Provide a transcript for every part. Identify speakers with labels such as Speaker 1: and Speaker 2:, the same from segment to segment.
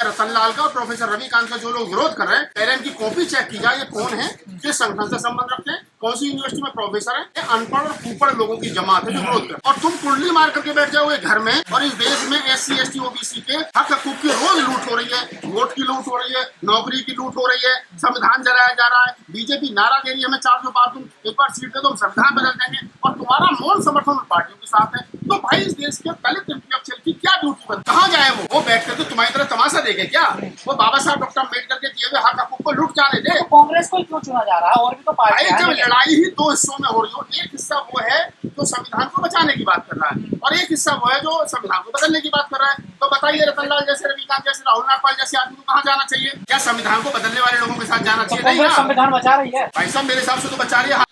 Speaker 1: रतनलाल का और प्रोफेसर रविकांत का जो लोग विरोध कर रहे हैं, पहले इनकी कॉपी चेक की जाए, ये कौन है, किस संगठन से संबंध रखते हैं, कौन सी यूनिवर्सिटी में प्रोफेसर है, ये अनपढ़ और कुपढ़ लोगों की जमात है जो विरोध कर, और तुम कुंडली मार करके बैठ जाओगे घर में, और इस देश में SC ST OBC के हक हकूक की रोज लूट हो रही है, वोट की लूट हो रही है, नौकरी की लूट हो रही है, संविधान जलाया जा रहा है, बीजेपी नारा दे रही है हमें 400 पार तुम एक बार सीट दे दो, हम संविधान बदल देंगे, और तुम्हारा मौन समर्थन पार्टियों के साथ है। तो भाई इस देश के दलित इंटेलेक्चुअल की क्या ड्यूटी बनती, कहाँ जाए वो बैठ करके तुम्हारी तरह तमाशा देखे क्या? वो बाबा साहब डॉक्टर अम्बेडकर के दिए हुए हक हकूक को लूट जाने दे।
Speaker 2: तो कांग्रेस को क्यों चुना जा रहा है? और भी तो पार्टी है।
Speaker 1: जब लड़ाई ही दो हिस्सों में हो रही हो, एक हिस्सा वो है जो संविधान को बचाने की बात कर रहा है और एक हिस्सा वो है जो संविधान को बदलने की बात कर रहा है, तो बताइए रतनलाल जैसे, रविकांत जैसे, राहुल नागपाल जैसे आदमी को कहाँ जाना चाहिए? क्या संविधान को बदलने वाले लोगों के साथ जाना चाहिए?
Speaker 2: तो
Speaker 1: नहीं,
Speaker 2: संविधान बचा रही है
Speaker 1: भाई साहब, मेरे हिसाब से तो बचा रही है।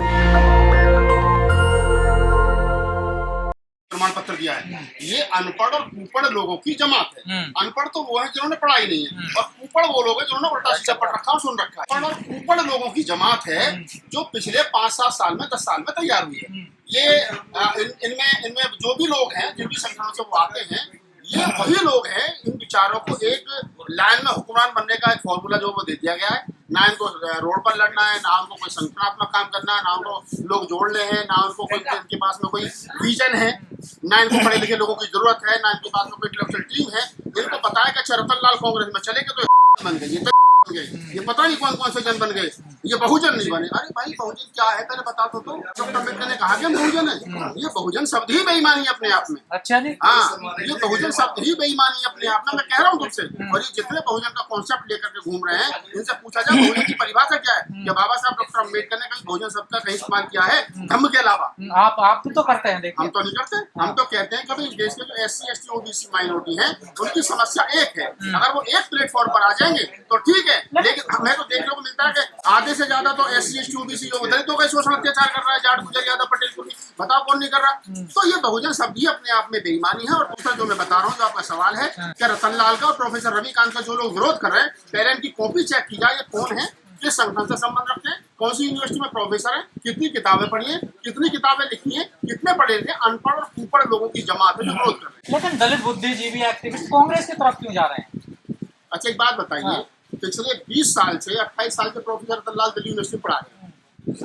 Speaker 1: प्रमाण पत्र दिया है, ये अनपढ़ और कुपढ़ लोगों की जमात है। अनपढ़ तो वो है जिन्होंने पढ़ाई नहीं है, और कुपढ़ वो लोग हैं जिन्होंने उल्टा सीधा पढ़ रखा और सुन रखा है। और कुपढ़ लोगों की जमात है जो पिछले 5-7 साल में 10 साल में तैयार हुई है। ये इनमें जो भी लोग हैं, जिन भी संगठनों से वो आते हैं, ये वही लोग हैं। इन विचारों को एक लाइन में हुक्मरान बनने का एक फॉर्मूला जो वो दे दिया गया है, ना इनको रोड पर लड़ना है, ना उनको कोई संगठनात्मक काम करना है, ना उनको लोग जोड़ने हैं, ना उनको कोई इनके पास में कोई विजन है, ना इनको पढ़े लिखे लोगों की जरूरत है, ना इनके पास में कोई इंटेलेक्चुअल टीम है। इनको पता है कि अच्छा रतनलाल कांग्रेस में चलेंगे तो बन गए, ये पता नहीं कौन कौन से जन बन गए, ये बहुजन नहीं बने। अरे भाई बहुजन क्या है पहले बता दो। डॉक्टर अम्बेडकर ने कहा कि हम बहुजन है, ये बहुजन शब्द ही बेईमानी है अपने आप में।
Speaker 2: अच्छा जी,
Speaker 1: हाँ, ये बहुजन शब्द ही बेईमानी है अपने आप में, मैं कह रहा हूँ तुमसे। और ये जितने बहुजन का कॉन्सेप्ट लेकर के घूम रहे हैं, इनसे पूछा जाए बहुजन की परिभाषा क्या है? क्या बाबा साहब डॉक्टर अम्बेडकर ने कहीं बहुजन शब्द का कहीं इस्तेमाल किया है धम्म के अलावा?
Speaker 2: आप तो करते हैं। देखिए,
Speaker 1: हम तो नहीं करते, हम तो कहते हैं कि भाई देश के जो SC ST OBC माइनॉरिटी है, उनकी समस्या एक है। अगर वो एक प्लेटफॉर्म पर आ जाएंगे तो ठीक है, लेकिन हमें तो देखने को मिलता है कि आधे से ज्यादा तो SC ST OBC जो दलितों का शोषण अत्याचार कर रहा है, जाट गुजर यादव पटेल को, बताओ कौन नहीं कर रहा? तो ये बहुजन शब्द ही अपने आप में बेईमानी है। और दूसरा जो मैं बता रहा हूँ, जो आपका सवाल है, क्या रतनलाल का और प्रोफेसर रविकांत का जो लोग विरोध कर रहे हैं, पहले इनकी कॉपी चेक की जाए, ये कौन है, किस संगठन से संबंध रखते हैं, कौन सी यूनिवर्सिटी में प्रोफेसर है, कितनी किताबें पढ़ी है, कितनी किताबें लिखी है, कितने पढ़े थे, अनपढ़ और कुपढ़ लोगों की जमात है जो विरोध कर रहे हैं।
Speaker 2: लेकिन दलित बुद्धिजीवी एक्टिविस्ट कांग्रेस की तरफ क्यों जा रहे हैं?
Speaker 1: अच्छा एक बात बताइए, पिछले 20 साल से 28 साल के प्रोफेसर रतनलाल दिल्ली यूनिवर्सिटी पढ़ा रहे हैं।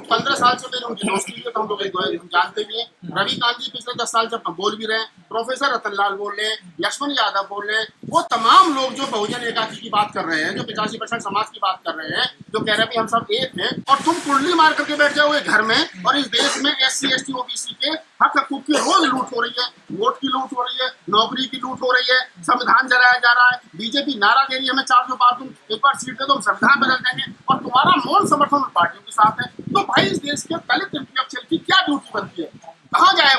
Speaker 1: 15 साल से मेरी उनकी दोस्ती है, तो हम लोग जानते भी हैं। रविकांत जी पिछले 10 साल से अपना बोल भी रहे हैं, प्रोफेसर रतनलाल बोल रहे हैं, लक्ष्मण यादव बोल रहे हैं, वो तमाम लोग जो बहुजन एकाकी की बात कर रहे हैं, जो 85% समाज की बात कर रहे हैं, जो कह रहे हैं हम सब एक हैं, और तुम कुंडली मार करके बैठ जाओगे घर में, और इस देश में SC ST OBC के हक हकूक की रोज लूट हो रही है, वोट की लूट हो रही है, नौकरी की लूट हो रही है, संविधान जलाया जा रहा है, बीजेपी नारा दे रही है हमें 400 पार तुम एक बार सीट दे दो, हम संविधान बदल देंगे, और तुम्हारा मौन समर्थन पार्टियों के साथ है। तो भाई इस देश के दलित इंटेलेक्चुअल की क्या ड्यूटी बनती है? कहाँ जाए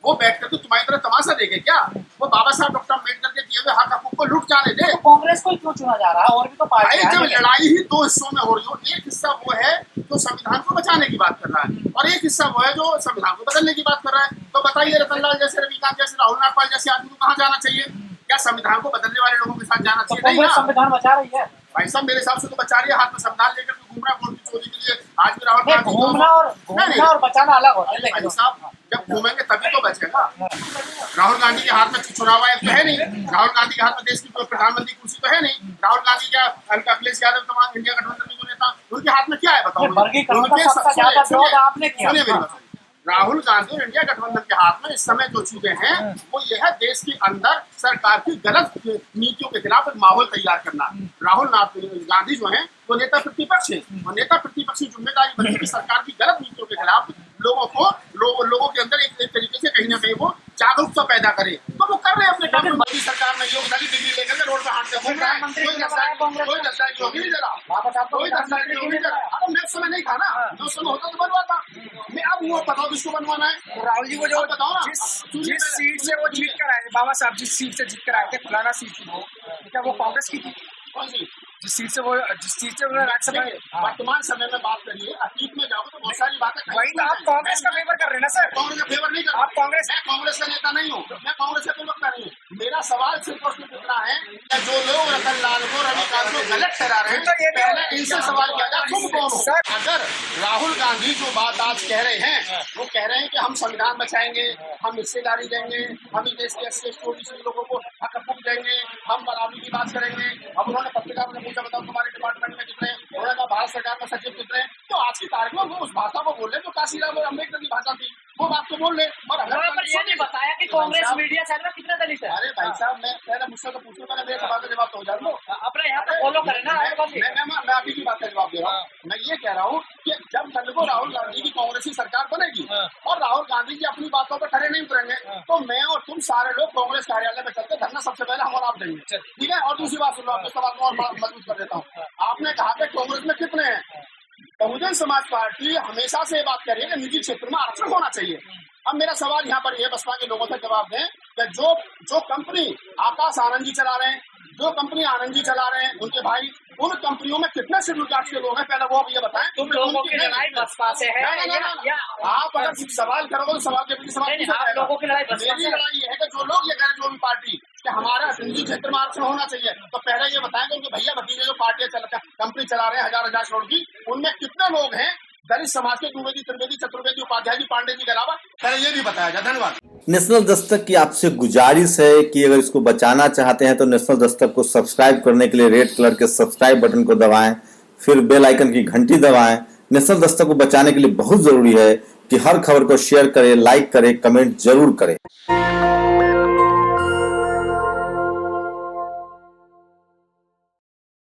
Speaker 1: वो बैठ करके तुम्हारी तरह तमाशा देखे क्या? वो बाबा साहब डॉक्टर अम्बेडकर के दिए हुए हक हकूक को लूट जाने दे।
Speaker 2: तो कांग्रेस को क्यों चुना जा रहा है? और भी तो पार्टी है।
Speaker 1: जब लड़ाई ही दो हिस्सों में हो रही हो, एक हिस्सा वो है जो संविधान को बचाने की बात कर रहा है, और एक हिस्सा वो है जो संविधान को बदलने की बात कर रहा है, तो बताइए रतनलाल जैसे, रविकांत जैसे, राहुल नागपाल जैसे आदमी को कहाँ जाना चाहिए? क्या संविधान को बदलने वाले लोगों के साथ जाना चाहिए? नहीं,
Speaker 2: संविधान बचा रही है
Speaker 1: भाई साहब, मेरे हिसाब से तो बचा रही है। हाथ में संविधान लेकर के घूम रहा है वोट की चोरी के लिए। आज भी राहुल गांधी
Speaker 2: घूमना और बचाना अलग होता है।
Speaker 1: भाई साहब, जब घूमेंगे तभी तो बचेगा। राहुल गांधी के हाथ में चुनाव आयोग तो है नहीं, राहुल गांधी के हाथ में देश की प्रधानमंत्री कुर्सी तो है नहीं, राहुल गांधी का अखिलेश यादव तमाम इंडिया गठबंधन के जो नेता, उनके हाथ में क्या है बताओ? राहुल गांधी और इंडिया गठबंधन के हाथ में इस समय जो चीजें हैं, वो ये है देश के अंदर सरकार की गलत नीतियों के खिलाफ एक माहौल तैयार करना। राहुल गांधी जो है वो नेता प्रतिपक्ष है, और नेता प्रतिपक्ष की जिम्मेदारी बनती है सरकार की गलत नीतियों के खिलाफ लोगों के अंदर एक तरीके से कहीं ना कहीं वो जागरूकता पैदा करे। तो वो कर रहे हैं अपने काम। मोदी सरकार में योग दलित डिग्री लेकर रोड पर हाथ से घूम रहा है, कोई दस्तावेज योगी नहीं दे रहा, कोई दस्तावेज योगी नहीं दे रहा। अब मेरे समय नहीं था ना, जो समय होता तो बनवाता। मैं अब वो बताओ किसको बनवाना है?
Speaker 3: राहुल जी को जो
Speaker 1: बताओ ना,
Speaker 3: जिस सीट से वो जीत कर आए थे, बाबा साहब जिस सीट से जीत कर आए थे, फलाना सीट थी वो, क्या वो कांग्रेस की थी?
Speaker 1: कौन सी?
Speaker 3: जिस सीट से वो राज्यसभा
Speaker 1: वर्तमान समय में बात करिए, अतीत में जाओ तो बहुत सारी बातें।
Speaker 3: वही तो आप कांग्रेस का फेवर कर रहे हैं ना सर?
Speaker 1: कांग्रेस का फेवर नहीं कर,
Speaker 3: आप कांग्रेस,
Speaker 1: मैं कांग्रेस का नेता नहीं हूँ, मैं कांग्रेस का प्रवक्ता नहीं हूँ। मेरा सवाल सिर्फ और सिर्फ इतना है कि जो लोग रतनलाल को, रविकांत को गलत ठहरा रहे हैं, पहले इनसे सवाल किया जाए तुम कौन हो? अगर राहुल गांधी जो बात आज कह रहे हैं, वो कह रहे हैं कि हम संविधान बचाएंगे, हम हिस्सेदारी देंगे, हम इस देश के SC ST OBC लोगों को हक हकूक देंगे, हम बराबरी की बात करेंगे। अब उन्होंने पत्रकारों ने पूछा बताओ तुम्हारे डिपार्टमेंट में कितने, उन्होंने कहा भारत सरकार में सचिव कितने। तो आज की तारीख में वो उस भाषा को बोल रहे जो काशीराम और अम्बेडकर की भाषा थी, वो बात को बोल रहे। और
Speaker 2: उन्होंने पर ये नहीं बताया कि कांग्रेस मीडिया सेल में कितने दलित है।
Speaker 1: अरे भाई साहब, मैं पहले मुझसे तो पूछूं, पहले मेरे सवाल का जवाब तो हो जाए।
Speaker 2: अपने यहाँ पे फॉलो करें ना।
Speaker 1: मैं अभी की बात का जवाब दे रहा हूँ। मैं ये कह रहा हूँ कि जब कल को राहुल गांधी की कांग्रेसी सरकार बनेगी और राहुल गांधी जी अपनी बातों पर खड़े नहीं उतरेंगे, तो मैं और तुम सारे लोग कांग्रेस कार्यालय में चलते धरना सबसे पहले हम और आप देंगे, ठीक है। और दूसरी बात सुन लो, आपके सवाल को और मजबूत कर देता हूँ। आपने कहा कि कांग्रेस में कितने हैं। बहुजन समाज पार्टी हमेशा से बात कर रही है कि निजी क्षेत्र में आरक्षण होना चाहिए। अब मेरा सवाल यहाँ पर यह बसपा के लोगों से जवाब दें कि जो कंपनी आकाश आनंद जी चला रहे हैं, जो कंपनी आनंद जी चला रहे हैं, उनके भाई, उन कंपनियों में कितने शेड्यूल कास्ट के लोग हैं, पहले वो ये बताएं।
Speaker 2: तुम लोगों की लड़ाई बसपा से है या
Speaker 1: आप अगर सवाल करोगे तो सवाल के पीछे सवाल
Speaker 2: आप लोगों की लड़ाई बसपा से।
Speaker 1: मेरी लड़ाई ये है कि जो लोग ये कह रहे हैं, जो भी पार्टी कि हमारा निजी क्षेत्र में आरक्षण होना चाहिए, तो पहले ये बताएं कि उनके भैया भतीजे जो पार्टियां कंपनी चला रहे हैं हजार करोड़ की, उनमें कितने लोग हैं दलित समाज के द्विवेदी, त्रिवेदी, चतुर्वेदी, उपाध्याय जी, पांडे जी के अलावा, पहले ये भी बताया जाए। धन्यवाद।
Speaker 4: नेशनल दस्तक की आपसे गुजारिश है कि अगर इसको बचाना चाहते हैं तो नेशनल दस्तक को सब्सक्राइब करने के लिए रेड कलर के सब्सक्राइब बटन को दबाएं, फिर बेल आइकन की घंटी दबाएं। नेशनल दस्तक को बचाने के लिए बहुत जरूरी है कि हर खबर को शेयर करें, लाइक करें, कमेंट जरूर करें।